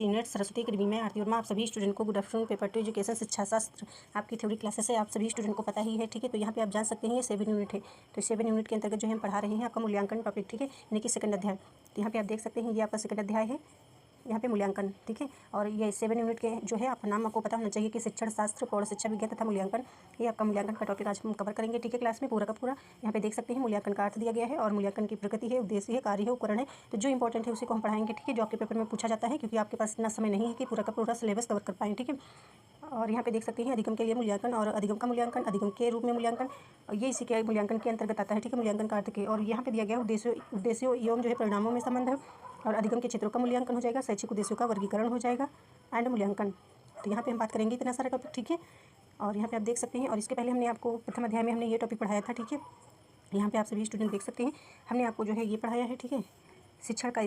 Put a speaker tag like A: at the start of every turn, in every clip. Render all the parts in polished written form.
A: Unit Saraswati academy में आरती वर्मा आप सभी स्टूडेंट को गुड आफ्टरनून। पेपर 2 एजुकेशन शिक्षा शास्त्र आपकी थ्योरी क्लासेस है, आप सभी स्टूडेंट को पता ही है, ठीक है। तो यहाँ पे आप जान सकते हैं ये 7 यूनिट है। तो 7 यूनिट के अंतर्गत जो हम पढ़ा रहे हैं आपका मूल्यांकन टॉपिक, ठीक है, यानी कि सेकंड अध्याय। तो यहाँ पे आप देख सकते हैं ये आपका सेकंड अध्याय है, यहाँ पे मूल्यांकन, ठीक है। और ये 7 यूनिट के जो है आपका नाम आपको पता होना चाहिए कि शिक्षण शास्त्र, प्रौढ़ शिक्षा विज्ञान तथा मूल्यांकन, ये आपका मूल्यांकन का टॉपिक आज हम कवर करेंगे, ठीक है, क्लास में पूरा का पूरा। यहाँ पे देख सकते हैं मूल्यांकन का अर्थ दिया गया है और मूल्यांकन की प्रकृति है, उद्देश्य है, कार्य है, उपकरण है। तो जो इंपॉर्टेंट है उसी को हम पढ़ाएंगे, ठीक है, जो आपके पेपर में पूछा जाता है, क्योंकि आपके पास इतना समय नहीं है कि पूरा का पूरा सिलेबस कवर कर पाएँ, ठीक है। और यहाँ पे देख सकते हैं अधिगम के लिए मूल्यांकन और अधिगम का मूल्यांकन, अधिगम के रूप में मूल्यांकन, ये इसी के मूल्यांकन के अंतर्गत आता है, ठीक है, मूल्यांकन का अर्थ के। और यहाँ पे दिया गया उद्देश्यों एवं जो है परिणामों में संबंध है। और अधिगम के क्षेत्रों का मूल्यांकन हो जाएगा, शैक्षिक उद्देश्यों का वर्गीकरण हो जाएगा एंड मूल्यांकन। तो यहाँ पे हम बात करेंगे इतना सारा टॉपिक, ठीक है। और यहाँ पे आप देख सकते हैं, और इसके पहले हमने आपको प्रथम अध्याय में हमने ये टॉपिक पढ़ाया था, ठीक है। यहाँ पे आप सभी स्टूडेंट देख सकते हैं हमने आपको जो है ये पढ़ाया है, ठीक है, शिक्षण का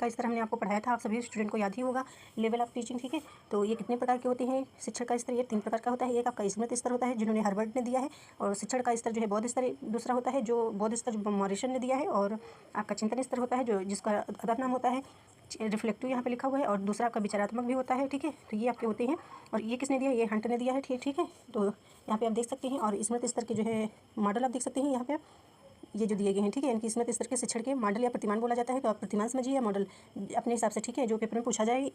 A: स्तर हमने आपको पढ़ाया था, आप सभी स्टूडेंट को याद ही होगा, लेवल ऑफ टीचिंग, ठीक है। तो ये कितने प्रकार के होते हैं शिक्षण का स्तर? ये 3 प्रकार का होता है। एक आपका स्मृति स्तर होता है जिन्होंने हार्वर्ड ने दिया है, और शिक्षण का स्तर जो है बौद्ध स्तर दूसरा होता है, जो बौद्ध स्तर मॉरिसन ने दिया है, और आपका चिंतन स्तर होता है जो जिसका अदर नाम होता है रिफ्लेक्टिव, यहाँ पे लिखा हुआ है, और दूसरा आपका विचारात्मक भी होता है, ठीक है। तो ये आपके होते हैं, और ये किसने दिया? ये हंट ने दिया है, ठीक है। तो यहाँ पे आप देख सकते हैं, और स्मृति स्तर के जो है मॉडल आप देख सकते हैं यहाँ पे ये जो दिए गए हैं, ठीक है, इनकी स्मृति स्तर के शिक्षण के मॉडल या प्रतिमान बोला जाता है। तो आप प्रतिमान समझिए या मॉडल अपने हिसाब से, ठीक है, जो पेपर में पूछा जाए।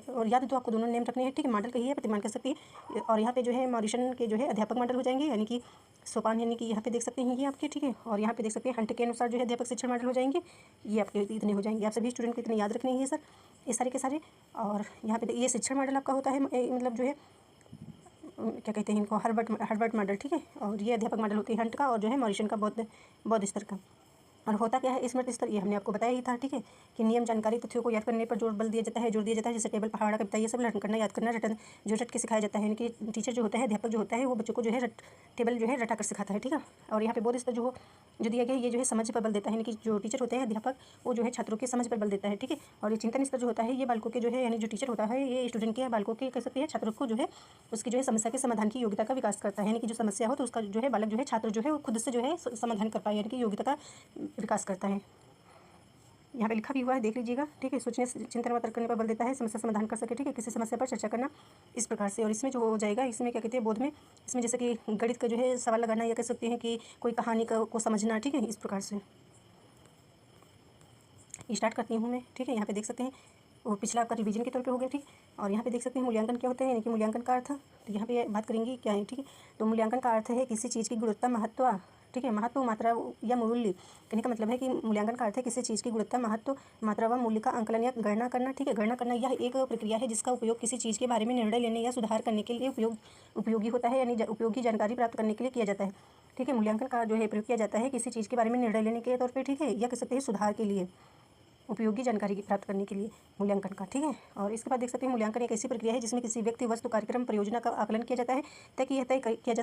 A: और याद तो आपको दोनों नेम रखने हैं, ठीक है, मॉडल कहिए या प्रतिमान कह सकती है। और यहाँ पे जो है मॉरिसन के जो है अध्यापक मॉडल हो जाएंगे, यानी कि सोपान, यानी कि यहाँ पे देख सकते हैं ये आपके, ठीक है। और यहाँ पे देख सकते हैं हंट के अनुसार जो है अध्यापक शिक्षण मॉडल हो जाएंगे, ये आपके इतने हो जाएंगे। आप सभी स्टूडेंट को इतने याद रखने हैं सर, ये सारे के सारे। और यहाँ पे ये शिक्षण मॉडल आपका होता है, मतलब जो है क्या कहते हैं इनको, हार्वर्ड मॉडल, ठीक है। और ये अध्यापक मॉडल होती है हंट का, और जो है मॉरिसन का बौद्ध स्तर का। और होता क्या है स्मृति स्तर? ये हमने आपको बताया ही था, ठीक है, कि नियम, जानकारी, तथ्यों को याद करने पर जोर दिया जाता है, जैसे टेबल, पहाड़ा, कविता, ये सब लर्न करना, याद करना, रटन जो रट के सिखाया जाता है, यानी कि टीचर जो होता है, अध्यापक जो होता है, वो बच्चों को जो है टेबल जो है रटा कर सिखाता है, ठीक है। और यहाँ पे बौद्ध स्तर जो दिया गया है, ये जो है समझ पर बल देता है, यानी कि जो टीचर होते हैं अध्यापक, वो जो है छात्रों के समझ पर बल देता है, ठीक है। और ये चिंतन स्तर जो होता है, ये बालकों के जो है, यानी जो टीचर होता है, ये स्टूडेंट के बालकों के कह सकते हैं, छात्रों को जो है उसकी जो है समस्या के समाधान की योग्यता का विकास करता है, यानी कि जो समस्या हो तो उसका जो है बालक जो है छात्र जो है वो खुद से जो है समाधान कर पाए, यानी कि योग्यता का विकास करता है। यहाँ पे लिखा भी हुआ है, देख लीजिएगा, ठीक है। सोचने, चिंतन व तर्क करने पर बल देता है, समस्या समाधान कर सके, ठीक है, किसी समस्या पर चर्चा करना, इस प्रकार से। और इसमें जो हो जाएगा, इसमें क्या कहते हैं बोध में, इसमें जैसे कि गणित का जो है सवाल लगाना, या कह सकते हैं कि कोई कहानी को समझना, ठीक है, इस प्रकार से स्टार्ट करती हूँ मैं, ठीक है। यहाँ पे देख सकते हैं वो पिछला आपका रिवीजन के तौर पे हो गया, ठीक। और यहाँ पे देख सकते हैं मूल्यांकन क्या होता है, यानी कि मूल्यांकन का अर्थ। तो यहाँ पे बात करेंगे क्या है, ठीक है। तो मूल्यांकन का अर्थ है किसी चीज़ की गुणवत्ता, महत्व, ठीक है, महत्व, मात्रा या मूल्य। कहने का मतलब है कि मूल्यांकन का अर्थ है किसी चीज़ की गुणवत्ता, महत्व, मात्रा व मूल्य का आंकलन या गणना करना, ठीक है। गणना करना यह एक प्रक्रिया है जिसका उपयोग किसी चीज़ के बारे में निर्णय लेने या सुधार करने के लिए उपयोगी होता है, यानी उपयोगी जानकारी प्राप्त करने के लिए किया जाता है, ठीक है। मूल्यांकन का जो है प्रयोग किया जाता है किसी चीज़ के बारे में निर्णय लेने के तौर पर, ठीक है, या कह सकते हैं सुधार के लिए, उपयोगी जानकारी प्राप्त करने के लिए मूल्यांकन का, ठीक है। और इसके बाद देख सकते हैं मूल्यांकन एक ऐसी प्रक्रिया है जिसमें किसी व्यक्ति, वस्तु, कार्यक्रम, परियोजना का आकलन किया जाता है ताकि यह तय किया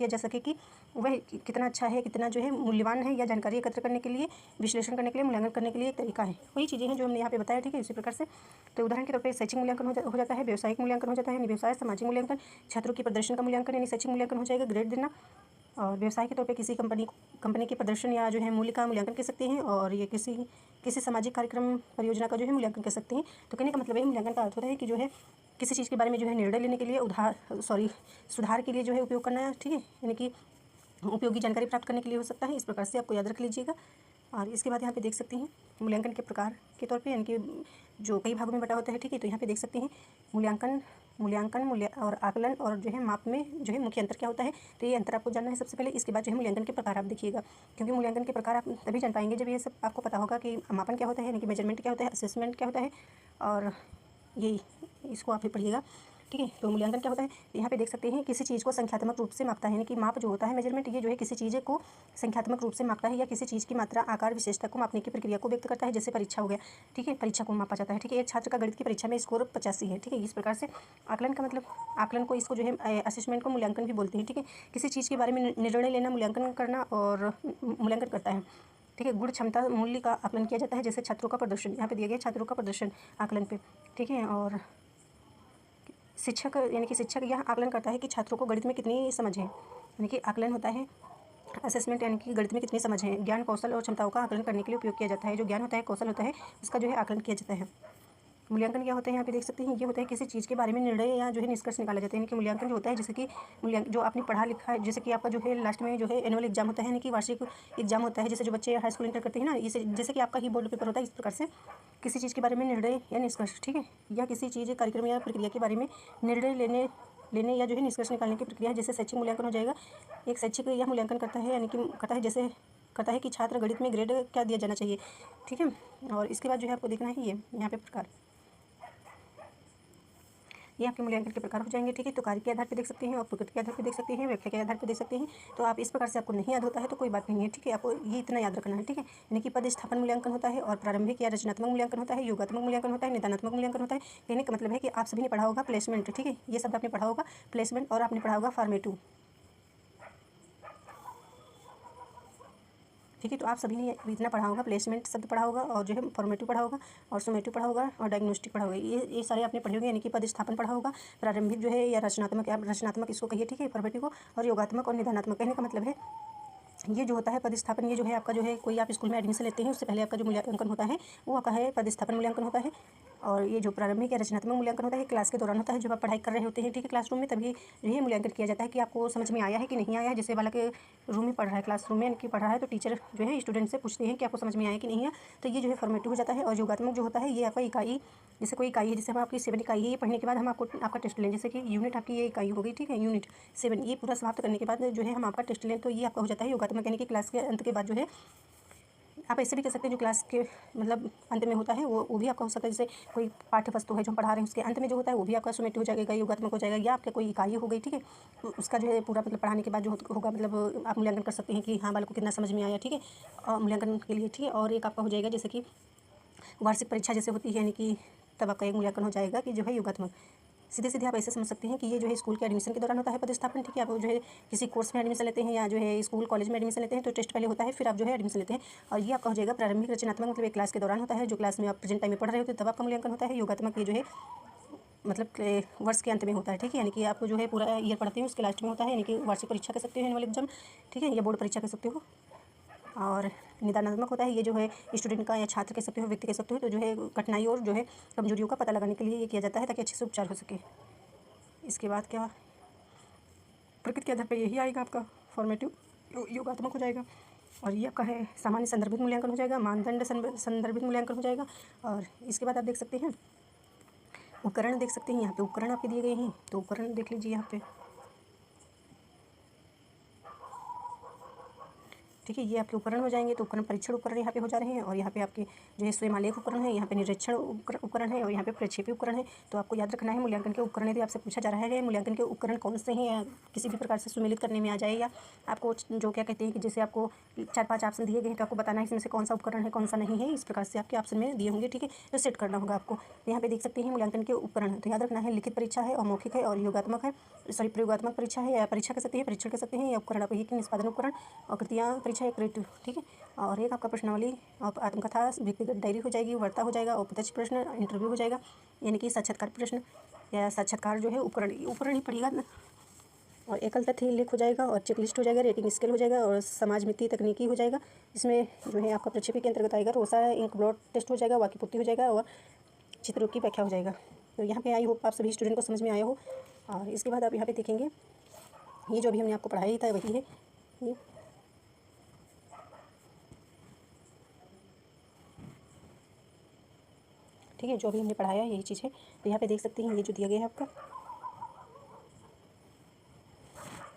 A: जा सके कि वह कितना अच्छा है, कितना जो है मूल्यवान है, या जानकारी एकत्र करने के लिए, विश्लेषण करने के लिए, मूल्यांकन करने के लिए एक तरीका है। वही चीज़ें हैं जो हमने यहाँ पे बताया, ठीक है, इसी प्रकार से। तो उदाहरण के तौर पर शैक्षिक मूल्यांकन हो जाता है, व्यवसायिक मूल्यांकन हो जाता है, व्यवसाय, सामाजिक मूल्यांकन, छात्रों के प्रदर्शन का मूल्यांकन, यानी शैक्षिक मूल्यांकन हो जाएगा, ग्रेड देना। और व्यवसाय के तौर पे किसी कंपनी के प्रदर्शन या जो है मूल्य का मूल्यांकन कर सकते हैं, और ये किसी सामाजिक कार्यक्रम, परियोजना का जो है मूल्यांकन कर सकते हैं। तो कहने का मतलब है मूल्यांकन का अर्थ होता है कि जो है किसी चीज़ के बारे में जो है निर्णय लेने के लिए सुधार के लिए जो है उपयोग करना है, ठीक है, यानी कि उपयोगी जानकारी प्राप्त करने के लिए हो सकता है। इस प्रकार से आपको याद रख लीजिएगा। और इसके बाद यहाँ पे देख सकते हैं मूल्यांकन के प्रकार के तौर पे, यानी कि जो कई भागों में बटा होता है, ठीक है। तो यहाँ पे देख सकते हैं मूल्य और आकलन और जो है माप में जो है मुख्य अंतर क्या होता है। तो ये अंतर आपको जानना है सबसे पहले। इसके बाद जो है मूल्यांकन के प्रकार आप देखिएगा, क्योंकि मूल्यांकन के प्रकार आप तभी जान पाएंगे जब ये सब आपको पता होगा कि मापन क्या होता है, यानी कि मेजरमेंट क्या होता है, असेसमेंट क्या होता है, और यही इसको आप भी पढ़िएगा, ठीक है। तो मूल्यांकन क्या होता है, यहाँ पे देख सकते हैं किसी चीज़ को संख्यात्मक रूप से मापता है, यानी कि माप जो होता है, मेजरमेंट, ये जो है किसी चीज़ को संख्यात्मक रूप से मापता है या किसी चीज़ की मात्रा, आकार, विशेषता को मापने की प्रक्रिया को व्यक्त करता है। जैसे परीक्षा हो गया, ठीक है, परीक्षा को मापा जाता है, ठीक है। एक छात्र का गणित की परीक्षा में स्कोर 85 है, ठीक है। इस प्रकार से आकलन का मतलब, आकलन को इसको जो है असेसमेंट को मूल्यांकन भी बोलते हैं, ठीक है। किसी चीज़ के बारे में निर्णय लेना, मूल्यांकन करना और मूल्यांकन करता है, ठीक है। गुण, क्षमता, मूल्य का आकलन किया जाता है, जैसे छात्रों का प्रदर्शन, यहाँ पे दिया गया छात्रों का प्रदर्शन आकलन पे, ठीक है। और शिक्षक, यानी कि शिक्षक यह आकलन करता है कि छात्रों को गणित में कितनी समझ है, यानी कि आकलन होता है असेसमेंट, यानी कि गणित में कितनी समझ है। ज्ञान, कौशल और क्षमताओं का आकलन करने के लिए उपयोग किया जाता है। जो ज्ञान होता है, कौशल होता है, उसका जो है आकलन किया जाता है। मूल्यांकन क्या होता है यहाँ पे देख सकते हैं, ये होता है किसी चीज़ के बारे में निर्णय या जो है निष्कर्ष निकाला जाता है। यानी कि मूल्यांकन जो होता है, जैसे कि जो आपने पढ़ा लिखा है, जैसे कि आपका जो है लास्ट में जो है एनुअल एग्जाम होता है, यानी कि वार्षिक एग्जाम होता है, जैसे जो बच्चे हाई स्कूल इंटर करते हैं ना, इसे जैसे कि आपका ही बोर्ड पेपर होता है, इस प्रकार से किसी चीज़ के बारे में निर्णय या निष्कर्ष, ठीक है, या किसी चीज़ कार्यक्रम या प्रक्रिया के बारे में निर्णय लेने या जो है निष्कर्ष निकालने की प्रक्रिया, जैसे शैक्षिक मूल्यांकन हो जाएगा। एक शैक्षिक यह मूल्यांकन करता है, यानी कि करता है, जैसे करता है कि छात्र गणित में ग्रेड क्या दिया जाना चाहिए, ठीक है। और इसके बाद जो है आपको देखना है ये यहाँ पे प्रकार, ये आपके मूल्यांकन के प्रकार हो जाएंगे, ठीक है। तो कार्य के आधार पर देख सकते हैं और प्रकृति के आधार पर देख सकते हैं, व्याख्या के आधार पर देख सकते हैं। तो आप इस प्रकार से आपको नहीं याद होता है तो कोई बात नहीं है, ठीक है, आपको ये इतना याद रखना है, ठीक है। यानी कि पद स्थापन मूल्यांकन होता है और प्रारंभिक या रचनात्मक मूल्यांकन होता है, योगात्मक मूल्यांकन होता है, निदानात्मक मूल्यांकन होता है। कहने का मतलब है कि आप सभी ने पढ़ा होगा प्लेसमेंट, ठीक है, ये शब्द आपने पढ़ा होगा प्लेसमेंट, और आपने पढ़ा होगा फॉर्मेटिव, ठीक है। तो आप सभी ने इतना पढ़ा होगा, प्लेसमेंट शब्द पढ़ा होगा और जो है फॉर्मेटिव पढ़ा होगा और सुमेटिव पढ़ा होगा और डायग्नोस्टिक पढ़ा होगा, ये सारे आपने पढ़े होंगे। यानी कि पदस्थापन पढ़ा होगा, प्रारंभिक जो है या रचनात्मक, आप रचनात्मक इसको कहिए, ठीक है, फॉर्मेटिव को, और योगात्मक और निदानात्मक। कहने का मतलब है ये जो होता है पदस्थापन, ये जो है आपका जो है कोई आप स्कूल में एडमिशन लेते हैं उससे पहले आपका जो मूल्यांकन होता है वो आपका है पदस्थापन मूल्यांकन होता है। और ये जो प्रारंभिक या रचनात्मक मूल्यांकन होता है क्लास के दौरान होता है, जब आप पढ़ाई कर रहे होते हैं, ठीक है, क्लासरूम में, तभी जो है मूल्यांकन किया जाता है कि आपको समझ में आया है कि नहीं आया है। जैसे बालक रूम में पढ़ रहा है, क्लासरूम में कि पढ़ रहा है, तो टीचर जो है स्टूडेंट से पूछते हैं कि आपको समझ में आया कि नहीं है, तो ये जो है फॉर्मेटिव हो जाता है। और योगात्मक जो होता है ये आपका इकाई, जैसे कोई इकाई है, जैसे हम आपकी 7 इकाई है, ये पढ़ने के बाद हम आपका टेस्ट लें, जैसे कि यूनिट आपकी ये इकाई हो गई, ठीक है, यूनिट 7, ये पूरा समाप्त करने के बाद जो है हम आपका टेस्ट लें, तो ये आपका हो जाता है योगात्मक। यानी कि क्लास के अंत के बाद जो है आप ऐसे भी कह सकते हैं, जो क्लास के मतलब अंत में होता है वो भी आपका हो सकता है। जैसे कोई पाठ्य वस्तु है जो हम पढ़ा रहे हैं, उसके अंत में जो होता है वो भी आपका सुमेटिव हो जाएगा, योगात्मक हो जाएगा, या आपका कोई इकाई हो गई, ठीक है, तो उसका जो है पूरा मतलब पढ़ाने के बाद जो होगा, मतलब आप मूल्यांकन कर सकते हैं कि हाँ बालक को कितना समझ में आया, ठीक है, और मूल्यांकन के लिए, ठीक है। और एक आपका हो जाएगा जैसे कि वार्षिक परीक्षा जैसे होती है, यानी कि तब आपका एक मूल्यांकन हो जाएगा कि जो है योगात्मक। सीधे सीधे आप ऐसे समझ सकते हैं कि ये जो है स्कूल के एडमिशन के दौरान होता है पदस्थापन, ठीक है। आप जो है किसी कोर्स में एडमिशन लेते हैं या जो है स्कूल कॉलेज में एडमिशन लेते हैं, तो टेस्ट पहले होता है, फिर आप जो है एडमिशन लेते हैं। और ये आपका हो जाएगा प्रारंभिक रचनात्मक, मतलब एक क्लास के दौरान होता है, जो क्लास में आप प्रेजेंट टाइम में पढ़ रहे होते हैं, तब आपका मूल्यांकन होता है। योगात्मक ये जो है मतलब वर्ष के अंत में होता है, ठीक है, यानी कि आपको जो है पूरा ईयर पढ़ते हैं उसके लास्ट में होता है, यानी कि वार्षिक परीक्षा कह सकते हो, एनुअल एग्जाम, ठीक है, या बोर्ड परीक्षा कह सकते हो। और निदानात्मक होता है, ये जो है स्टूडेंट का या छात्र कह सकते हो, व्यक्ति कह सकते हो, तो जो है कठिनाई और जो है कमजोरियों का पता लगाने के लिए ये किया जाता है ताकि अच्छे से उपचार हो सके। इसके बाद क्या प्रकृति के आधार पर यही आएगा आपका फॉर्मेटिव योगात्मक हो जाएगा। और ये आपका है सामान्य संदर्भित मूल्यांकन हो जाएगा, मानदंड संदर्भित मूल्यांकन हो जाएगा। और इसके बाद आप देख सकते हैं उपकरण, देख सकते हैं यहाँ पे उपकरण आपके दिए गए हैं, तो उपकरण देख लीजिए यहाँ पे, ठीक है, ये आपके उपकरण हो जाएंगे। तो उपकरण परीक्षण उपकरण यहाँ पे हो जा रहे हैं, और यहाँ पे आपके जो है स्वयं आलेख उपकरण है, यहाँ पे निरीक्षण उपकरण है, और यहाँ पे प्रक्षेपी उपकरण है। तो आपको याद रखना है मूल्यांकन के उपकरण, यदि आपसे पूछा जा रहा है मूल्यांकन के उपकरण कौन से हैं, या किसी भी प्रकार से सुमेलित करने में आ जाए, या आपको जो क्या कहते हैं कि जैसे आपको 4-5 ऑप्शन दिए गए हैं, तो आपको बताना है इसमें से कौन सा उपकरण है कौन सा नहीं है, इस प्रकार से आपके ऑप्शन में दिए होंगे, ठीक है, तो सेट करना होगा आपको। तो यहाँ पे देख सकते हैं मूल्यांकन के उपकरण, तो याद रखना है लिखित परीक्षा है और मौखिक है और योगात्मक है, सॉरी प्रयोगात्मक परीक्षा है या परीक्षा कह सकते हैं, परीक्षण कह सकते हैं, या उपकरण आपको ये कि निष्पादन उपकरण, और कृतियाँ परीक्षा या क्रिएटिव, ठीक है। और एक आपका प्रश्नावली और आत्मकथा, व्यक्तिगत डायरी हो जाएगी, वार्ता हो जाएगा, और प्रत्यक्ष प्रश्न इंटरव्यू हो जाएगा, यानी कि साक्षात्कार प्रश्न या साक्षात्कार जो है उपकरण ही पड़ेगा। और एकल तथ्य लेख हो जाएगा, और चेकलिस्ट हो जाएगा, रेटिंग स्केल हो जाएगा, और समाज मित्तीय तकनीकी हो जाएगा। इसमें जो है आपका प्रक्षेपी के अंतर्गत आएगा, रोसा इंक ब्लॉट टेस्ट हो जाएगा, वाक्य पूर्ति हो जाएगा, और चित्रों की व्याख्या हो जाएगा। तो यहाँ पे आई होप आप सभी स्टूडेंट को समझ में आया हो। और इसके बाद आप यहाँ पे देखेंगे ये जो अभी हमने आपको पढ़ाया था वही है ये, ठीक है, जो अभी हमने पढ़ाया यही चीज़ है। तो यहाँ पे देख सकते हैं ये जो दिया गया है आपका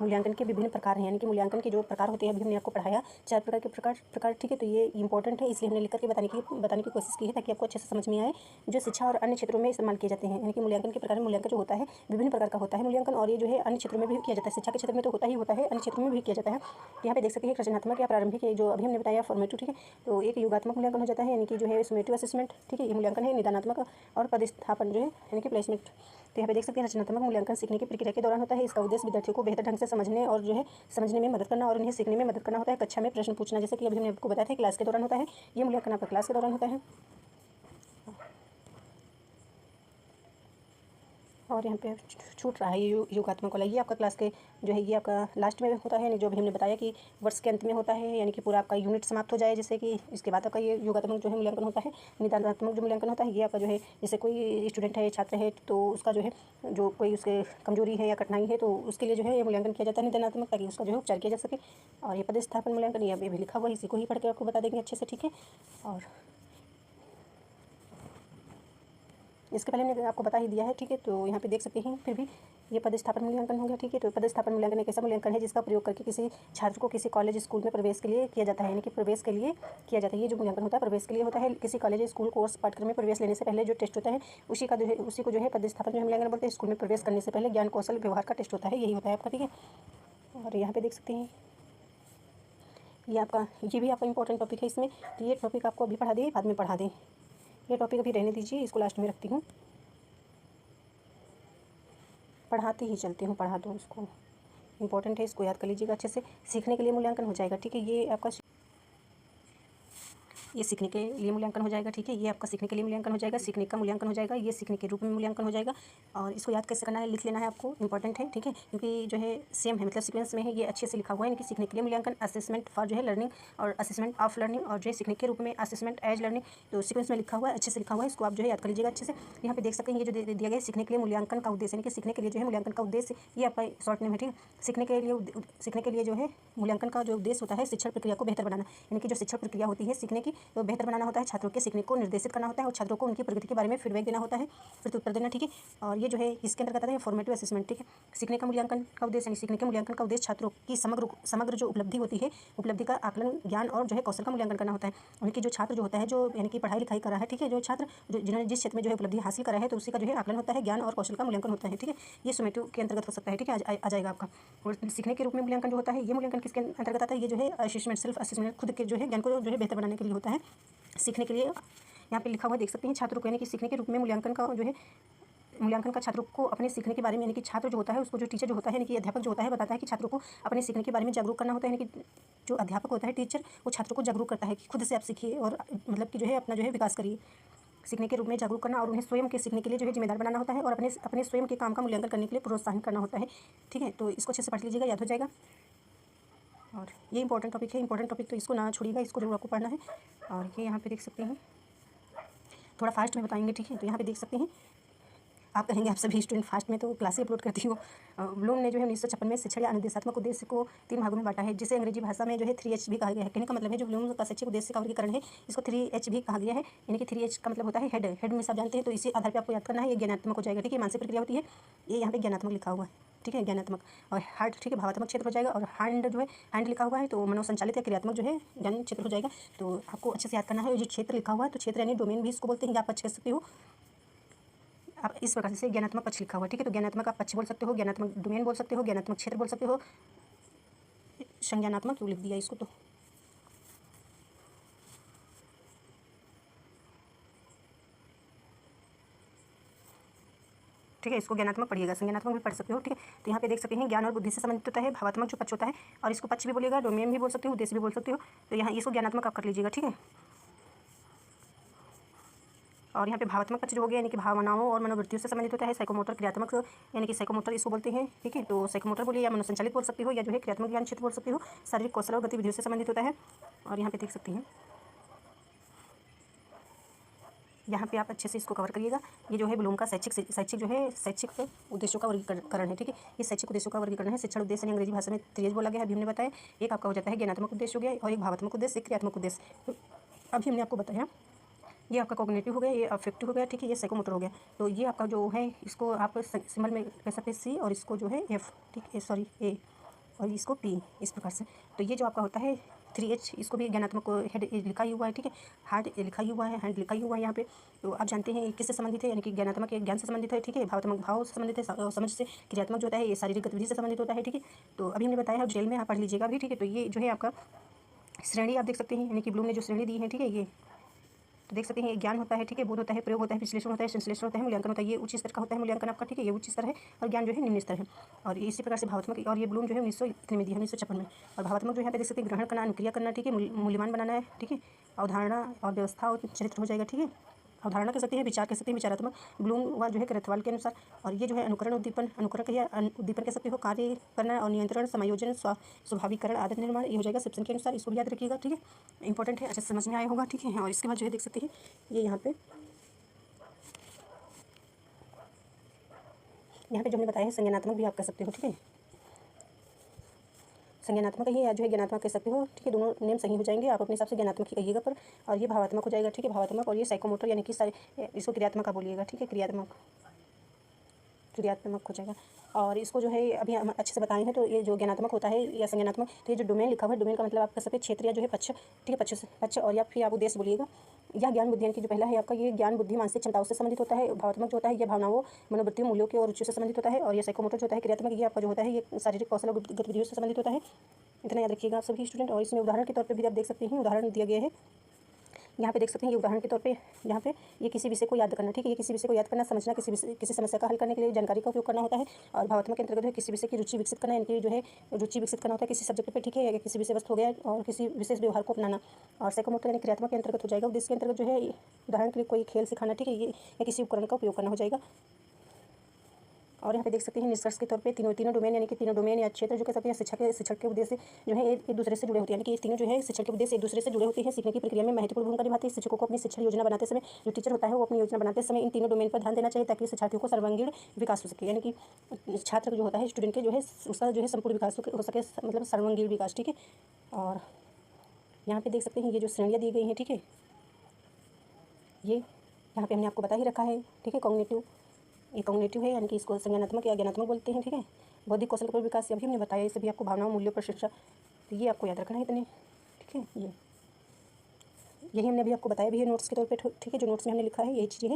A: मूल्यांकन के विभिन्न प्रकार हैं, यानी कि मूल्यांकन के जो प्रकार होते हैं अभी हमने आपको पढ़ाया 4 प्रकार के प्रकार, ठीक है। तो ये इंपॉर्टेंट है, इसलिए हमने लिख करके बताने की कोशिश की है ताकि आपको अच्छे से समझ में आए, जो शिक्षा और अन्य क्षेत्रों में इस्तेमाल किए जाते हैं। यानी कि मूल्यांकन के प्रकार, मूल्यांकन जो होता है विभिन्न प्रकार का होता है मूल्यांकन, और ये जो है अन्य क्षेत्रों में भी किया जाता है, शिक्षा के क्षेत्र में तो होता ही होता है, अन्य क्षेत्रों में भी किया जाता है। तो यहाँ पे देख सकते हैं रचनात्मक या प्रारंभिक, जो अभी हमने बताया फॉर्मेटिव, ठीक है। तो एक योगात्मक मूल्यांकन हो जाता है, यानी कि जो है सुमेटिव असेसमेंट, ठीक है, ये मूल्यांकन है। निदानात्मक और पदस्थापन जो है यानी कि प्लेसमेंट। तो यहाँ पे देख सकते हैं रचनात्मक मूल्यांकन सीखने की प्रक्रिया के दौरान होता है। इसका उद्देश्य विद्यार्थियों को बेहतर ढंग से समझने और जो है समझने में मदद करना और उन्हें सीखने में मदद करना होता है। कक्षा में प्रश्न पूछना, जैसे कि अभी हमने आपको बताया था क्लास के दौरान होता है, ये मूल्यांकन आपका क्लास के दौरान होता है। और यहाँ पे छूट रहा है योगात्मक वाला। ये आपका क्लास के जो है ये आपका लास्ट में होता है, यानी जो भी हमने बताया कि वर्ष के अंत में होता है, यानी कि पूरा आपका यूनिट समाप्त हो जाए, जैसे कि इसके बाद आपका ये योगात्मक जो है मूल्यांकन होता है। निदानात्मक जो मूल्यांकन होता है ये आपका जो है, जैसे कोई स्टूडेंट है, छात्र है, तो उसका जो है जो कोई उसके कमजोरी है या कठिनाई है तो उसके लिए जो है ये मूल्यांकन किया जाता है निदानात्मक, ताकि उसका जो है उपचार किया जा सके। और ये पदस्थापन मूल्यांकन ये अभी लिखा हुआ है, इसी को ही पढ़ के आपको बता देंगे अच्छे से, ठीक है। और इसके पहले मैंने आपको बता ही दिया है, ठीक है। तो यहाँ पे देख सकते हैं फिर भी ये पदस्थापन मूल्यांकन हो गया, ठीक है। तो पदस्थापन मूल्यांकन एक ऐसा मूल्यांकन है जिसका प्रयोग करके किसी छात्र को किसी कॉलेज स्कूल में प्रवेश के लिए किया जाता है, यानी कि प्रवेश के लिए किया जाता है। ये जो मूल्यांकन होता है प्रवेश के लिए होता है। किसी कॉलेज स्कूल कोर्स पाठ्यक्रम में प्रवेश लेने से पहले जो टेस्ट होता है उसी को जो है पदस्थापन जो मूल्यांकन बोलते हैं। स्कूल में प्रवेश करने से पहले ज्ञान कौशल व्यवहार का टेस्ट होता है, यही होता है आपका, ठीक है। और यहाँ पे देख सकते हैं ये भी आपका इंपॉर्टेंट टॉपिक है इसमें। तो ये टॉपिक आपको अभी पढ़ा दें, बाद में पढ़ा दें, ये टॉपिक अभी रहने दीजिए, इसको लास्ट में रखती हूँ, पढ़ाते ही चलती हूँ, पढ़ा दूँ इसको, इंपॉर्टेंट है, इसको याद कर लीजिएगा अच्छे से। सीखने के लिए मूल्यांकन हो जाएगा, ठीक है। ये आपका ये सीखने के लिए मूल्यांकन हो जाएगा, ठीक है। ये आपका सीखने के लिए मूल्यांकन हो जाएगा, सीखने का मूल्यांकन हो जाएगा, ये सीखने के रूप में मूल्यांकन हो जाएगा। और इसको याद कैसे करना है, लिख लेना है आपको, इंपॉर्टेंट है, ठीक है, क्योंकि जो है सेम है, मतलब सीक्वेंस में है, ये अच्छे से लिखा हुआ है। इनकी सीखने के लिए मूल्यांकन, असेसमेंट फॉर जो है लर्निंग और असेसमेंट ऑफ लर्निंग, और जो है सीखने के रूप में असेसमेंट एज लर्निंग। तो सीक्वेंस में लिखा हुआ है, अच्छे से लिखा हुआ है, इसको आप जो है याद कर लीजिएगा अच्छे से। यहाँ पे देख सकते हैं ये जो दिया गया है सीखने के लिए मूल्यांकन का उद्देश्य, यानी कि सीखने के लिए जो है मूल्यांकन का उद्देश्य, ये आपका शॉर्ट नेम है, ठीक है। सीखने के लिए जो है मूल्यांकन का जो उद्देश्य होता है शिक्षण प्रक्रिया को बेहतर बनाना, यानी कि जो शिक्षण प्रक्रिया होती है सीखने की तो बेहतर बनाना होता है, छात्रों के सीखने को निर्देशित करना होता है और छात्रों को उनकी प्रगति के बारे में फीडबैक देना होता है, प्रत्युत्तर देना, ठीक है। और ये जो है इसके अंतर्गत आता है फॉर्मेटिव असेसमेंट, ठीक है। सीखने का मूल्यांकन का उद्देश्य, यानी सीखने के मूल्यांकन का उद्देश्य छात्रों की समग्र जो उपलब्धि होती है, उपलब्धि का आकलन, ज्ञान और जो है कौशल का मूल्यांकन करना होता है। उनकी जो छात्र जो होता है, जो यानी कि पढ़ाई लिखाई कर रहा है, ठीक है, जो छात्र जिन्होंने जिस क्षेत्र में जो है उपलब्धि हासिल करा है तो उसी का जो है आकलन होता है, ज्ञान और कौशल का मूल्यांकन होता है, ठीक है। ये समेटिव के अंतर्गत हो सकता है, ठीक है, आ जाएगा आपका। और सीखने के रूप में मूल्यांकन जो होता है, ये मूल्यांकन किसके अंतर्गत आता है, ये जो है असेसमेंट, सेल्फ असेसमेंट, खुद के जो है ज्ञान को जो है बेहतर बनाने के लिए होता है। सीखने के लिए यहाँ पे लिखा हुआ देख सकते हैं छात्रों को, यानी कि सीखने के रूप में मूल्यांकन का जो है मूल्यांकन का छात्रों को अपने सीखने के बारे में, यानी कि छात्र जो होता है उसको जो टीचर जो होता है, यानी कि अध्यापक जो होता है, बताता है कि छात्रों को अपने सीखने के बारे में जागरूक करना होता है, यानी कि जो अध्यापक होता है टीचर वो छात्रों को जागरूक करता है कि खुद से आप सीखिए और मतलब कि जो है अपना जो है विकास करिए। सीखने के रूप में जागरूक करना और उन्हें स्वयं के सीखने के लिए जो है जिम्मेदार बनाना होता है और अपने स्वयं के काम का मूल्यांकन करने के लिए प्रोत्साहन करना होता है, ठीक है। तो इसको अच्छे से पढ़ लीजिएगा, याद हो जाएगा। और ये इंपॉर्टेंट टॉपिक है, इंपॉर्टेंट टॉपिक तो इसको ना छोड़िएगा, इसको जरूर आपको पढ़ना है। और ये यहाँ पे देख सकते हैं, थोड़ा फास्ट में बताएंगे, ठीक है। तो यहाँ पे देख सकते हैं, आप कहेंगे आप सभी स्टूडेंट फास्ट में तो क्लासें अपलोड करती हो। ब्लूम ने जो है 1956 में शिक्षण या अनुदेशात्मक उद्देश्य को 3 भागों में बांटा है, जिसे अंग्रेजी भाषा में जो है 3H भी कहा गया है। कहने का मतलब है जो ब्लूम का शैक्षिक उद्देश्य का वर्गीकरण है इसको 3H भी कहा गया है, यानी कि 3H का मतलब होता है हेड में सब जानते हैं, तो इसी आधार पर आपको याद करना है। ये ज्ञानात्मक हो जाएगा, ठीक है, मानसिक प्रक्रिया होती है, ये यहाँ पे ज्ञानात्मक लिखा हुआ है, ठीक है, ज्ञानात्मक। और हार्ट, ठीक है, भावात्मक क्षेत्र हो जाएगा। और हैंड जो है हैंड लिखा हुआ है तो मनोसंचालित या क्रियात्मक जो है ज्ञान क्षेत्र हो जाएगा। तो आपको अच्छे से याद करना है। जो क्षेत्र लिखा हुआ है तो क्षेत्र यानी डोमेन भी इसको बोलते हैं, आप पक्ष कह सकते हो। आप इस प्रकार से ज्ञानात्मक पक्ष लिखा हुआ है, ठीक है। तो ज्ञानात्मक आप पक्ष बोल सकते हो, ज्ञानात्मक डोमेन बोल सकते हो, ज्ञानात्मक क्षेत्र बोल सकते हो, संज्ञानात्मक लिख दिया इसको। तो ठीक है, इसको ज्ञानात्मक पढ़िएगा, संज्ञानात्मक भी पढ़ सकते हो, ठीक है। तो यहाँ पे देख सकते हैं ज्ञान और बुद्धि से संबंधित होता है, भावात्मक जो पक्ष होता है, और इसको पक्ष भी बोलेगा, डोमेन भी बोल सकते हो, उद्देश्य भी बोल सकते हो। तो यहाँ इसको ज्ञानात्मक आप कर लीजिएगा, ठीक है। और यहाँ पे भावात्मक पक्ष जो हो गया, यानी कि भावनाओं और मनोवृत्तियों से संबंधित होता है। साइकोमोटर क्रियात्मक, यानी कि साइकोमोटर इसको बोलते हैं, ठीक है। तो साइकोमोटर बोलिए या मनोसंचालित बोल सकते हो, या जो है क्रियात्मक ज्ञान क्षेत्र बोल सकते हो। शारीरिक कौशल और गतिविधियों से संबंधित होता है। और यहाँ पे देख सकते हैं, यहाँ पे आप अच्छे से इसको कवर करिएगा। ये जो है ब्लूम का शैक्षिक जो है शैक्षिक उद्देश्यों का वर्गीकरण है, ठीक है। ये शैक्षिक उद्देश्यों का वर्गीकरण है। शिक्षण उद्देश्य अंग्रेजी भाषा में 3H बोला गया है, अभी हमने बताया। एक आपका हो जाता है ज्ञानात्मक उद्देश्य हो गया, और एक भावात्मक उद्देश्य, एक क्रियात्मक उद्देश्य, तो अभी हमने आपको बताया। ये आपका कॉग्निटिव हो गया, ये अफेक्टिव हो गया, ठीक है, ये साइकोमोटर हो गया। तो ये आपका जो है इसको आप सिंबल में कह सकते हैं C, और इसको जो है F, ठीक है, सॉरी A, और इसको P, इस प्रकार से। तो ये जो आपका होता है 3H, इसको भी ज्ञानात्मक हेड लिखा ही हुआ है, ठीक है। हार्ट लिखा ही हुआ है, हैंड लिखा ही हुआ है यहाँ पे। तो आप जानते हैं किससे संबंधित है, यानी कि ज्ञानात्मक ज्ञान से संबंधित है, ठीक है। भावात्मक भाव से संबंधित है, समझ से। क्रियात्मक जो होता है ये शारीरिक गतिविधि से संबंधित होता है, ठीक है। तो अभी हमने बताया है, डिटेल में आप पढ़ लीजिएगा भी, ठीक है। तो ये जो है आपका श्रेणी आप देख सकते हैं, यानी कि ब्लूम ने जो श्रेणी दी है, ठीक है। ये तो देख सकते हैं, ज्ञान होता है, ठीक है, बोध होता है, प्रयोग होता है, विश्लेषण होता है, संश्लेषण होता है, मूल्यांकन होता है। ये उच्च स्तर का होता है मूल्यांकन आपका, ठीक है, ये उच्च स्तर है, और ज्ञान जो है निम्न स्तर है। और इसी प्रकार से भावात्मक, और ये ब्लूम जो है 1900 में दी है, 1956 में। और भावात्मक जो यहाँ पे देख सकते हैं, ग्रहण करना, अनुक्रिया करना, ठीक है, मूल्यमान बनाना है, ठीक है, अवधारणा और व्यवस्था और चरित्र हो जाएगा, ठीक है। अवधारणा कह सकते हैं, विचार कह सकते हैं, विचारात्मक, ब्लूम व जो है क्रथवाल के अनुसार। और ये जो है अनुकरण उद्दीपन, अनुकरण कहिए उद्दीपन कह सकते हो, कार्य करना और नियंत्रण, समायोजन, स्वाभाविकरण, आदत निर्माण, ये हो जाएगा सिप्सन के अनुसार। इसको भी याद रखिएगा, ठीक है, इंपॉर्टेंट है, अच्छे से समझ में आया होगा, ठीक है। और इसके बाद जो है देख सकते हैं ये यहाँ पे जो हमने बताया है संज्ञानात्मक भी आप कह सकते हो, ठीक है, संज्ञानात्मक ही या जो है ज्ञानात्मक कह सकते हो, ठीक है, दोनों नेम सही हो जाएंगे, आप अपने हिसाब से ज्ञानात्मक ही कहिएगा पर। और ये भावात्मक हो जाएगा, ठीक है, भावात्मक। और ये साइकोमोटर यानी कि इसको क्रियात्मक का बोलिएगा, ठीक है, क्रियात्मक हो जाएगा। और इसको जो है अभी हम अच्छे से बताए हैं। तो ये जो ज्ञानात्मक होता है या संज्ञानात्मक, तो ये जो डोमेन लिखा हुआ है, डोमेन का मतलब आप कह सकते हैं क्षेत्र या जो है पक्ष, ठीक है, पक्ष और या फिर आप उद्देश्य बोलिएगा। यह ज्ञान बुद्धि यानी कि जो पहला है आपका, ये ज्ञान बुद्धि मानसिक क्षमताओं से संबंधित होता है। भावात्मक जो होता है ये भावनाओं, मनोवृत्तियों, मूल्यों के और रुचियों से संबंधित होता है। और ये साइकोमोटर जो होता है क्रियात्मक, ये आपका जो होता है ये शारीरिक कौशल और गतिविधियों से संबंधित होता है। इतना याद रखिएगा आप सभी स्टूडेंट। और इसमें उदाहरण के तौर पे भी आप देख सकते हैं, उदाहरण दिया गया है यहाँ पे, देख सकते हैं ये उदाहरण के तौर पे, यहाँ पे ये किसी विषय को याद करना, ठीक है, ये किसी विषय को याद करना, समझना, किसी समस्या का हल करने के लिए जानकारी का उपयोग करना होता है। और भावात्मक के अंतर्गत है किसी विषय की रुचि विकसित करना, यानी कि जो है रुचि विकसित करना होता है किसी सब्जेक्ट पे, ठीक है, या किसी विषय वस्तु हो गया और किसी विशेष व्यवहार को अपनाना। और साइकोमोटर यानी क्रियात्मक के अंतर्गत हो जाएगा। उद्देश्य के अंतर्गत जो है उदाहरण के लिए कोई खेल सिखाना, ठीक है, ये या किसी उपकरण का उपयोग करना हो जाएगा। और यहाँ पे देख सकते हैं निष्कर्ष के तौर पे तीनों डोमेन यानी कि तीनों डोमेन या क्षेत्र जो कह सकते हैं शिक्षक के उद्देश्य जो है एक दूसरे से जुड़े होते हैं, यानी कि तीनों जो है शिक्षक के उद्देश्य एक दूसरे से जुड़े होते हैं। सीखने की प्रक्रिया में महत्वपूर्ण भूमिका निभाते हैं। शिक्षकों को अपनी शिक्षण योजना बनाते समय, जो टीचर होता है वो अपनी योजना बनाते समय इन तीनों डोमेन पर ध्यान देना चाहिए, ताकि शिक्षार्थियों को सर्वांगीण विकास हो सके, यानी कि छात्र जो होता है स्टूडेंट के जो है उसका जो है संपूर्ण विकास हो सके, मतलब सर्वांगीण विकास, ठीक है। और यहाँ पे देख सकते हैं ये जो श्रेणियाँ दी गई हैं, ठीक है, ये यहाँ पे हमने आपको बता ही रखा है, ठीक है। कॉग्निटिव है, यानी कि इसको संज्ञानात्मक या ज्ञानात्मक बोलते हैं, ठीक है। बौद्धिक कौशल का विकास अभी हमने बताया, ये सभी आपको भावनाओं, मूल्यों पर शिक्षा, तो ये आपको याद रखना है इतने, ठीक है। यही हमने अभी आपको बताया भी है नोट्स के तौर पे, ठीक है, जो नोट्स में हमने लिखा है यही चीज़ें हैं।